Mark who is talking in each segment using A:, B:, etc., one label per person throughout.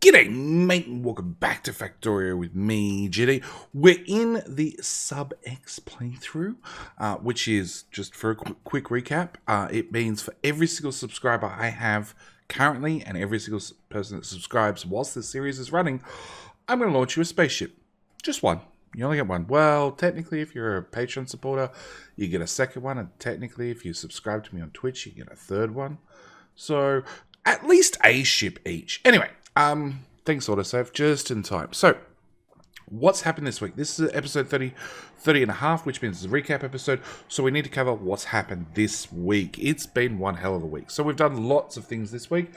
A: G'day mate and welcome back to Factorio with me, JD. We're in the SubX playthrough, which is, just for a quick recap, it means for every single subscriber I have currently and every single person that subscribes whilst this series is running, I'm going to launch you a spaceship. Just one. You only get one. Well, technically if you're a Patreon supporter, you get a second one, and technically if you subscribe to me on Twitch, you get a third one. So, at least a ship each. Anyway, thanks autosave, just in time. So, what's happened this week? This is episode 30½, which means it's a recap episode. So we need to cover what's happened this week. It's been one hell of a week. So we've done lots of things this week.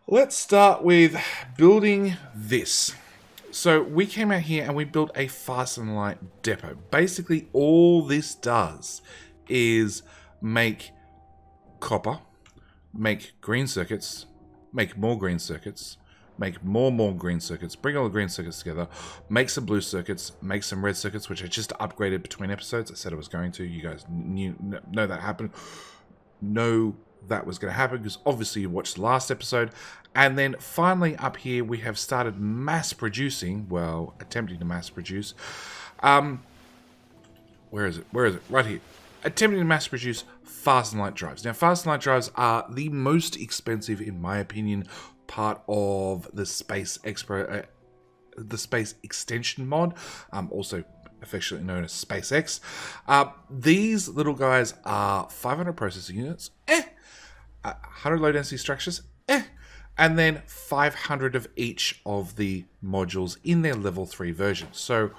A: Let's start with building this. So we came out here and we built a fast and light depot. Basically, all this does is make copper, make green circuits, make more green circuits, make more green circuits, bring all the green circuits together, make some blue circuits, make some red circuits, which I just upgraded between episodes. I said I was going to. You guys know that happened. Know that was going to happen because obviously you watched the last episode. And then finally up here we have started mass producing, well, attempting to mass produce. Where is it? Right here. Attempting to mass produce fast and light drives. Now, fast and light drives are the most expensive, in my opinion, part of the Space Extension mod, also affectionately known as SpaceX. These little guys are 500 processing units, 100 low density structures, and then 500 of each of the modules in their level 3 version. So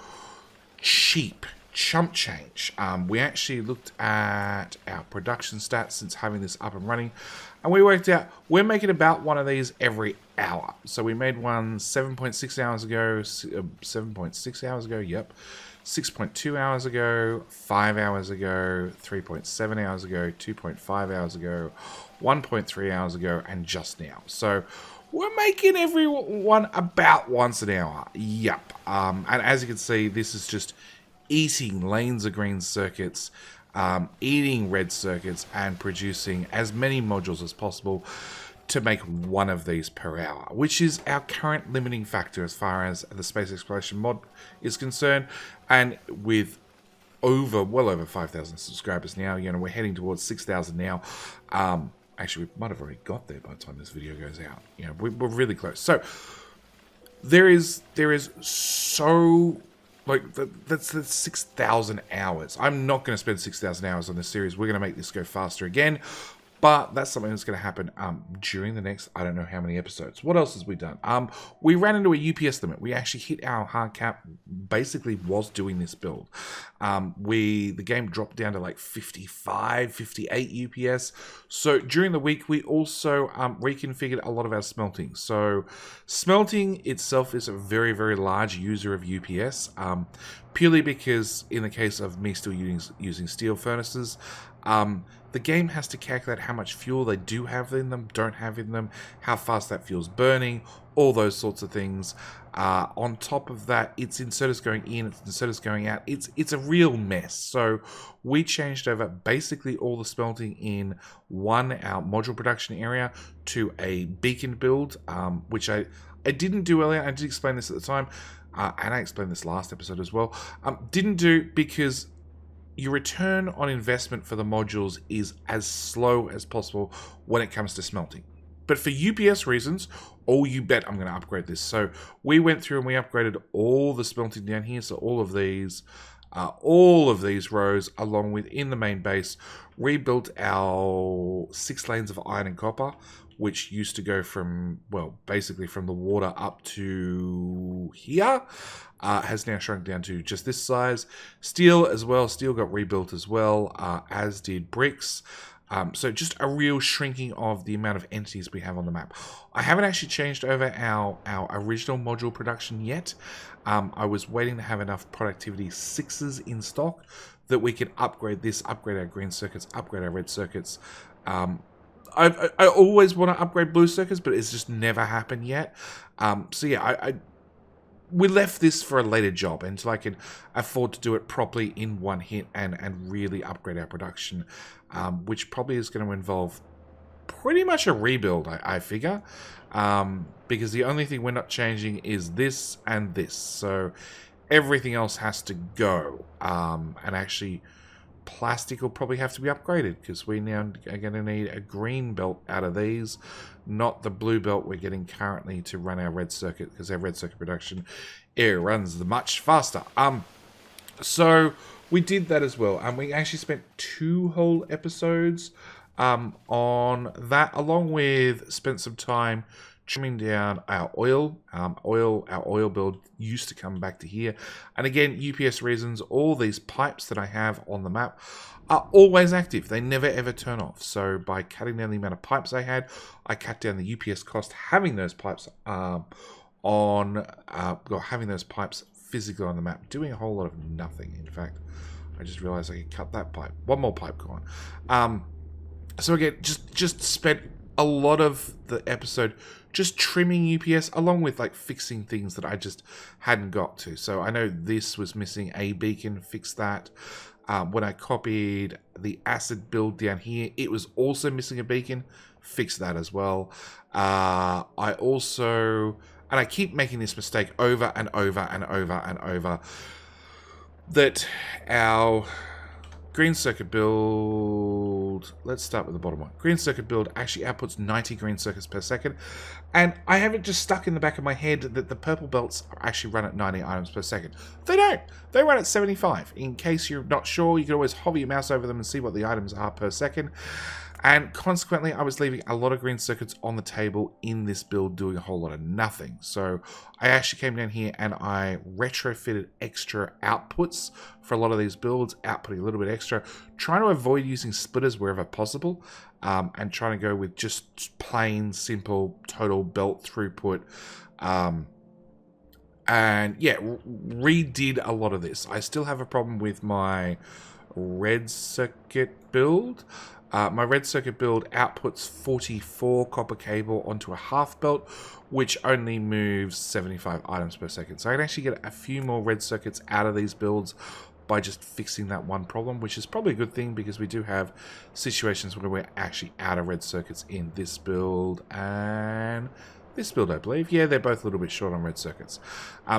A: cheap. Chump change. We actually looked at our production stats since having this up and running, and we worked out we're making about one of these every hour. So we made one 7.6 hours ago, 7.6 hours ago, yep, 6.2 hours ago, 5 hours ago, 3.7 hours ago, 2.5 hours ago, 1.3 hours ago, and just now. So we're making every one about once an hour. Yep. And as you can see, this is just eating lanes of green circuits, eating red circuits, and producing as many modules as possible to make one of these per hour, which is our current limiting factor as far as the space exploration mod is concerned. And with well over 5,000 subscribers now, you know, we're heading towards 6,000 now. Actually, we might have already got there by the time this video goes out. You know, we're really close. So there is so, like, that's 6,000 hours. I'm not going to spend 6,000 hours on this series. We're going to make this go faster again. But that's something that's going to happen during the next, I don't know how many episodes. What else has we done? We ran into a UPS limit. We actually hit our hard cap basically whilst doing this build. The game dropped down to like 55, 58 UPS. So during the week, we also reconfigured a lot of our smelting. So smelting itself is a very, very large user of UPS, purely because in the case of me still using steel furnaces, the game has to calculate how much fuel they do have in them, don't have in them, how fast that fuel's burning, all those sorts of things. On top of that, it's inserters going in, it's inserters going out. It's a real mess. So we changed over basically all the smelting in our module production area to a beacon build, which I didn't do earlier. I did explain this at the time, and I explained this last episode as well. Didn't do because your return on investment for the modules is as slow as possible when it comes to smelting. But for UPS reasons, oh, you bet I'm going to upgrade this. So we went through and we upgraded all the smelting down here. So all of these rows, along with in the main base, rebuilt our 6 lanes of iron and copper, which used to go from, well, basically from the water up to here, has now shrunk down to just this size. Steel as well. Steel got rebuilt as well, as did bricks. So just a real shrinking of the amount of entities we have on the map. I haven't actually changed over our original module production yet. I was waiting to have enough productivity 6s in stock that we could upgrade this, upgrade our green circuits, upgrade our red circuits. I always want to upgrade blue circuits, but it's just never happened yet. So yeah, we left this for a later job until I can afford to do it properly in one hit and really upgrade our production, which probably is going to involve pretty much a rebuild, I figure. Because the only thing we're not changing is this and this. So everything else has to go. And actually, plastic will probably have to be upgraded because we now are going to need a green belt out of these, not the blue belt we're getting currently to run our red circuit, because our red circuit production runs much faster. So we did that as well, and we actually spent 2 whole episodes on that, along with spent some time trimming down our oil. Our oil build used to come back to here. And again, UPS reasons, all these pipes that I have on the map are always active. They never ever turn off. So by cutting down the amount of pipes I had, I cut down the UPS cost having those pipes having those pipes physically on the map, doing a whole lot of nothing. In fact, I just realized I could cut that pipe. One more pipe gone. So again, just spent a lot of the episode just trimming UPS, along with like fixing things that I just hadn't got to. So I know this was missing a beacon, fixed that. When I copied the acid build down here, it was also missing a beacon, fixed that as well. I keep making this mistake over and over and over and over, that our green circuit build, let's start with the bottom one. Green circuit build actually outputs 90 green circuits per second. And I have it just stuck in the back of my head that the purple belts actually run at 90 items per second. They don't. They run at 75. In case you're not sure, you can always hover your mouse over them and see what the items are per second. And consequently, I was leaving a lot of green circuits on the table in this build, doing a whole lot of nothing. So I actually came down here and I retrofitted extra outputs for a lot of these builds, outputting a little bit extra, trying to avoid using splitters wherever possible, and trying to go with just plain, simple, total belt throughput. And yeah, redid a lot of this. I still have a problem with my red circuit build. My red circuit build outputs 44 copper cable onto a half belt, which only moves 75 items per second. So I can actually get a few more red circuits out of these builds by just fixing that one problem, which is probably a good thing because we do have situations where we're actually out of red circuits in this build and this build, I believe. Yeah, they're both a little bit short on red circuits.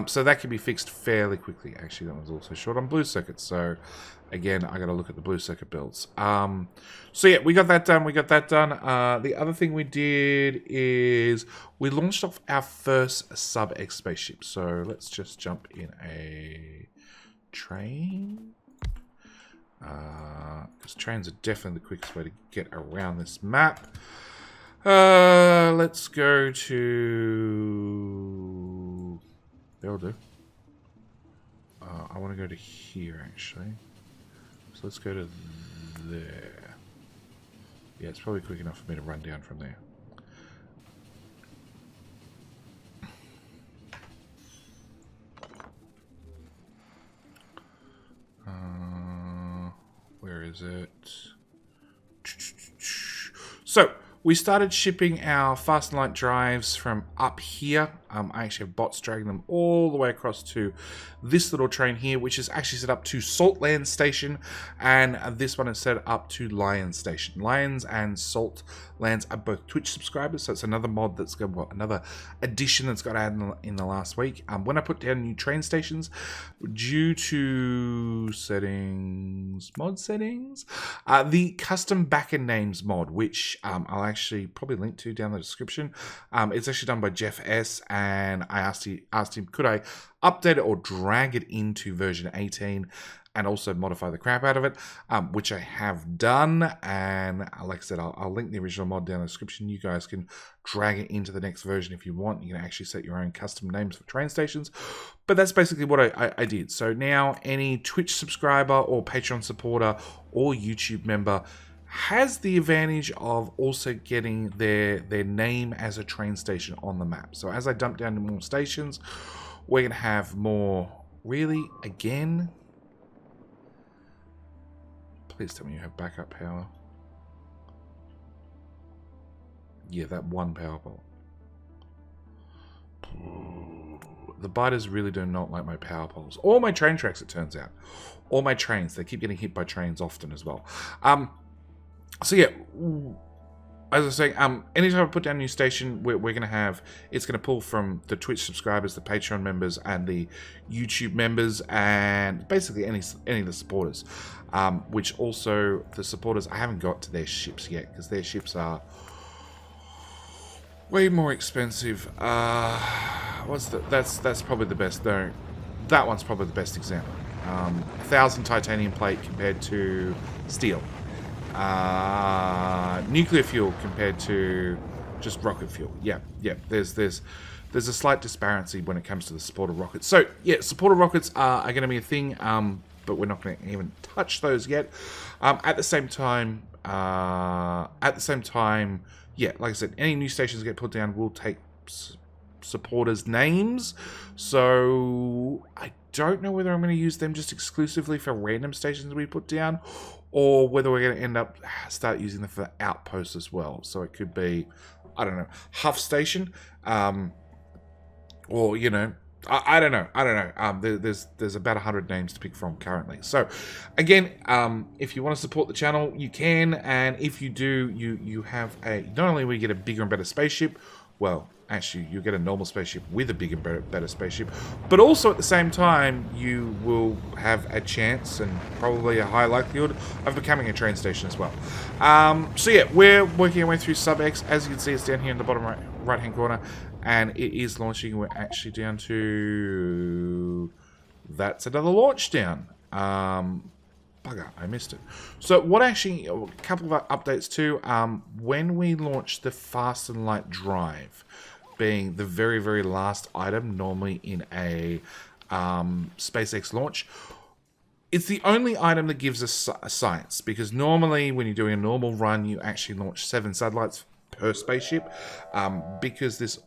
A: So that can be fixed fairly quickly. Actually, that one's also short on blue circuits. So again, I got to look at the blue circuit builds. So yeah, we got that done. The other thing we did is we launched off our first SubX spaceship. So let's just jump in a train. Because trains are definitely the quickest way to get around this map. Let's go to... That'll do. I want to go to here, actually. So let's go to there. Yeah, it's probably quick enough for me to run down from there. Where is it? So, we started shipping our fast and light drives from up here. I actually have bots dragging them all the way across to this little train here, which is actually set up to Saltland Station, and this one is set up to Lions Station. Lions and Saltlands are both Twitch subscribers, so it's another mod that's got, well, another addition that's got added in the last week. When I put down new train stations, due to mod settings, the custom backend names mod, which I'll actually probably link to down the description. It's actually done by Jeff S, and I asked him, could I update it or drag it into version 18 and also modify the crap out of it, which I have done. And like I said, I'll link the original mod down in the description. You guys can drag it into the next version if you want. You can actually set your own custom names for train stations. But that's basically what I did. So now any Twitch subscriber or Patreon supporter or YouTube member has the advantage of also getting their name as a train station on the map. So as I dump down to more stations, we're going to have more. Really? Again? Please tell me you have backup power. Yeah, that one power pole. The biters really do not like my power poles. Or my train tracks, it turns out. Or my trains. They keep getting hit by trains often as well. So yeah, as I was saying, anytime I put down a new station, we're going to have, it's going to pull from the Twitch subscribers, the Patreon members, and the YouTube members, and basically any of the supporters. Which also, the supporters, I haven't got to their ships yet, because their ships are way more expensive. That's probably the best, though. That one's probably the best example. 1,000 titanium plate compared to steel. Nuclear fuel compared to just rocket fuel. Yeah. There's a slight disparity when it comes to the supporter rockets. So yeah, supporter rockets are going to be a thing, but we're not going to even touch those yet. At the same time, yeah, like I said, any new stations that get put down will take supporters' names. So I don't know whether I'm going to use them just exclusively for random stations we put down, or whether we're going to end up start using them for outposts as well. So it could be, I don't know, Huff Station, or you know, I don't know. There's about 100 names to pick from currently. So again, if you want to support the channel, you can, and if you do, you have a, not only will you get a bigger and better spaceship, well, actually, you get a normal spaceship with a bigger, better spaceship, but also at the same time, you will have a chance and probably a high likelihood of becoming a train station as well. So yeah, we're working our way through SubX. As you can see, it's down here in the bottom right-hand corner, and it is launching. We're actually down to... That's another launch down. Bugger, I missed it. So what actually, a couple of updates too. When we launch the Fast and Light drive, being the very, very last item normally in a SpaceX launch, it's the only item that gives us science, because normally when you're doing a normal run, you actually launch 7 satellites per spaceship. Because this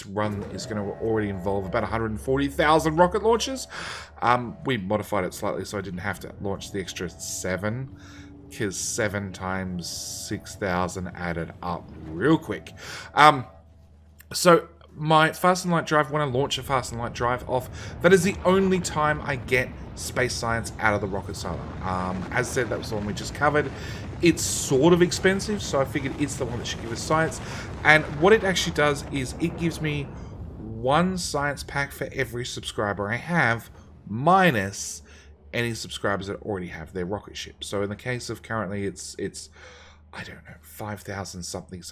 A: run is going to already involve about 140,000 rocket launches. We modified it slightly so I didn't have to launch the extra 7, because 7 times 6,000 added up real quick. So my Fast and Light drive, when I launch a Fast and Light drive off, that is the only time I get space science out of the rocket silo. As I said, that was the one we just covered. It's sort of expensive, so I figured it's the one that should give us science. And what it actually does is it gives me 1 science pack for every subscriber I have, minus any subscribers that already have their rocket ship. So in the case of currently, it's I don't know, 5,000 something,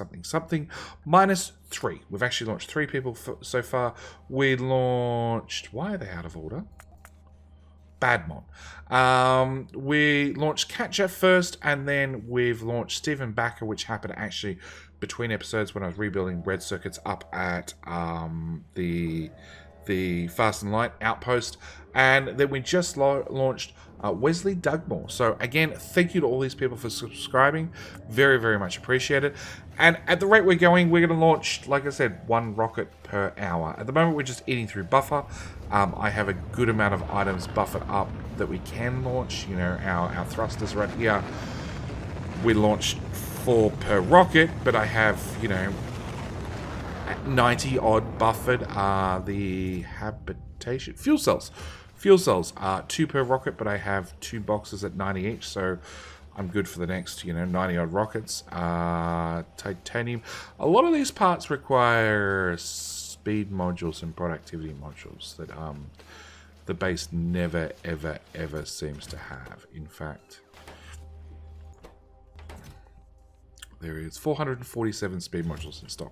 A: minus 3. We've actually launched 3 people so far. We launched... Why are they out of order? Badmon. We launched Katja first, and then we've launched Stephen Backer, which happened actually between episodes when I was rebuilding red circuits up at the Fast and Light outpost. And then we just launched Wesley Dugmore. So again, thank you to all these people for subscribing. Very, very much appreciated. And at the rate we're going, we're going to launch, like I said, 1 rocket per hour. At the moment, we're just eating through buffer. I have a good amount of items buffered up that we can launch. You know, our thrusters right here. We launched 4 per rocket, but I have, you know, 90 odd buffered. The habitation fuel cells are 2 per rocket, but I have 2 boxes at 90 each, so I'm good for the next, you know, 90 odd rockets. Titanium. A lot of these parts require speed modules and productivity modules that the base never ever seems to have. In fact, there is 447 speed modules in stock.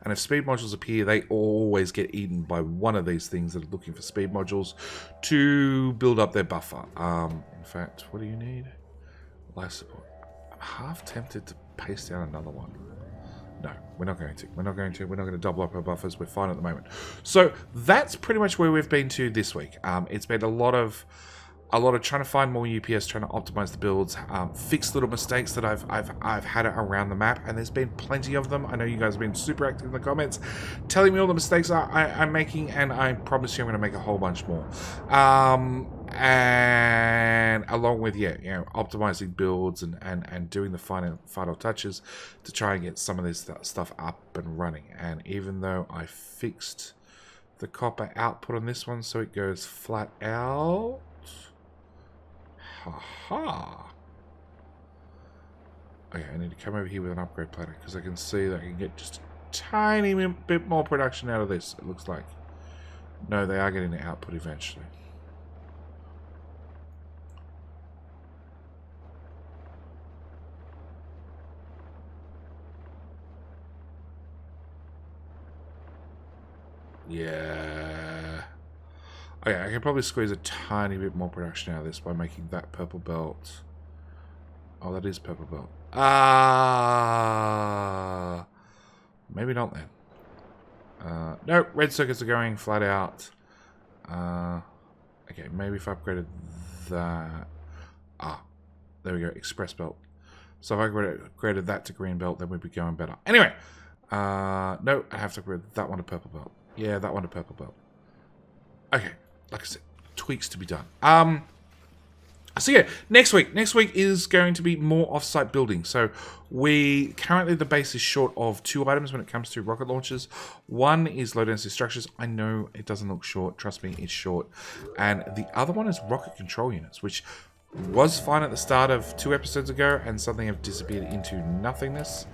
A: And if speed modules appear, they always get eaten by one of these things that are looking for speed modules to build up their buffer. In fact, what do you need? Life support. I'm half tempted to paste down another one. No, we're not going to. We're not going to double up our buffers. We're fine at the moment. So that's pretty much where we've been to this week. It's been a lot of trying to find more UPS, trying to optimize the builds, fix little mistakes that I've had around the map, and there's been plenty of them. I know you guys have been super active in the comments, telling me all the mistakes I'm making, and I promise you I'm going to make a whole bunch more. And along with, yeah, you know, optimizing builds and doing the final touches to try and get some of this stuff up and running. And even though I fixed the copper output on this one so it goes flat out. Haha. Okay, I need to come over here with an upgrade platter because I can see that I can get just a tiny bit more production out of this, it looks like. No, they are getting the output eventually. Yeah. Okay, I can probably squeeze a tiny bit more production out of this by making that purple belt. Oh, that is purple belt. Ah, maybe not then. No, red circuits are going flat out. Okay, maybe if I upgraded that. Ah, there we go, express belt. So if I upgraded that to green belt, then we'd be going better. Anyway, no, I have to upgrade that one to purple belt. Yeah, that one to purple belt. Okay, like I said, tweaks to be done. So yeah, next week is going to be more off-site building. So currently the base is short of 2 items when it comes to rocket launchers. One is low density structures. I know it doesn't look short. Trust me, it's short. And the other one is rocket control units, which was fine at the start of 2 episodes ago and suddenly have disappeared into nothingness.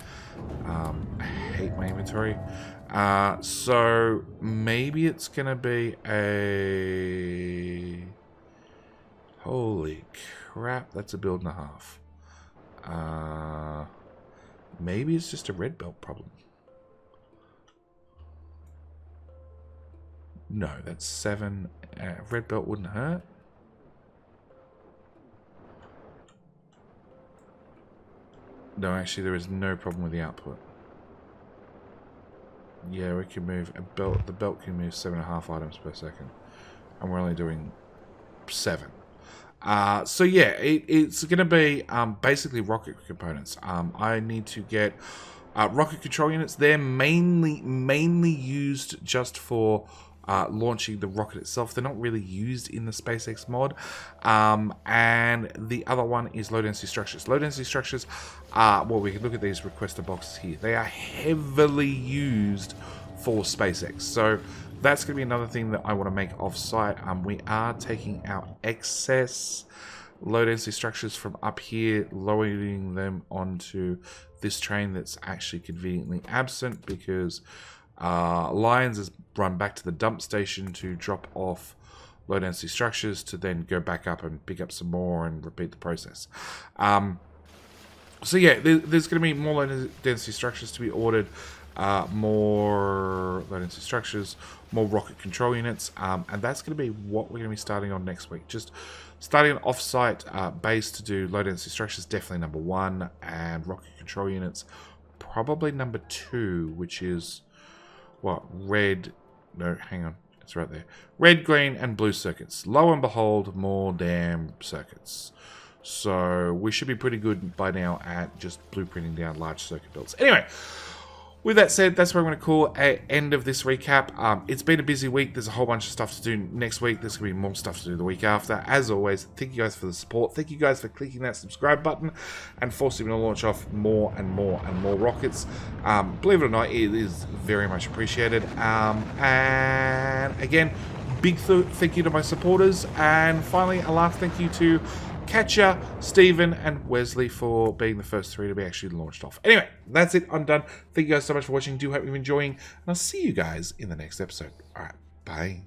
A: I hate my inventory. So maybe it's gonna be a... Holy crap, that's a build and a half. Maybe it's just a red belt problem. No, that's 7. Red belt wouldn't hurt. No, actually, there is no problem with the output. Yeah, we can move a belt. The belt can move 7.5 items per second, and we're only doing 7. So yeah, it's going to be basically rocket components. I need to get rocket control units. They're mainly used just for launching the rocket itself. They're not really used in the SpaceX mod. And the other one is low density structures. Low density structures are, well, we can look at these requester boxes here. They are heavily used for SpaceX. So that's going to be another thing that I want to make off-site. We are taking our excess low-density structures from up here, loading them onto this train that's actually conveniently absent because Lions has run back to the dump station to drop off low-density structures to then go back up and pick up some more and repeat the process. So yeah, there's going to be more low-density structures to be ordered. More low-density structures, more rocket control units, and that's going to be what we're going to be starting on next week. Just starting an off-site base to do low-density structures, definitely number 1, and rocket control units, probably number 2, which is, what, red, no, hang on, it's right there. Red, green, and blue circuits. Lo and behold, more damn circuits. So we should be pretty good by now at just blueprinting down large circuit builds. Anyway, with that said, that's what I'm going to call an end of this recap. It's been a busy week. There's a whole bunch of stuff to do next week. There's going to be more stuff to do the week after. As always, thank you guys for the support. Thank you guys for clicking that subscribe button and forcing me to launch off more and more and more rockets. Believe it or not, it is very much appreciated. And again, big thank you to my supporters. And finally, a last thank you to Katja, Stephen, and Wesley for being the first 3 to be actually launched off. Anyway, that's it. I'm done. Thank you guys so much for watching. Do hope you're enjoying, and I'll see you guys in the next episode. All right, bye.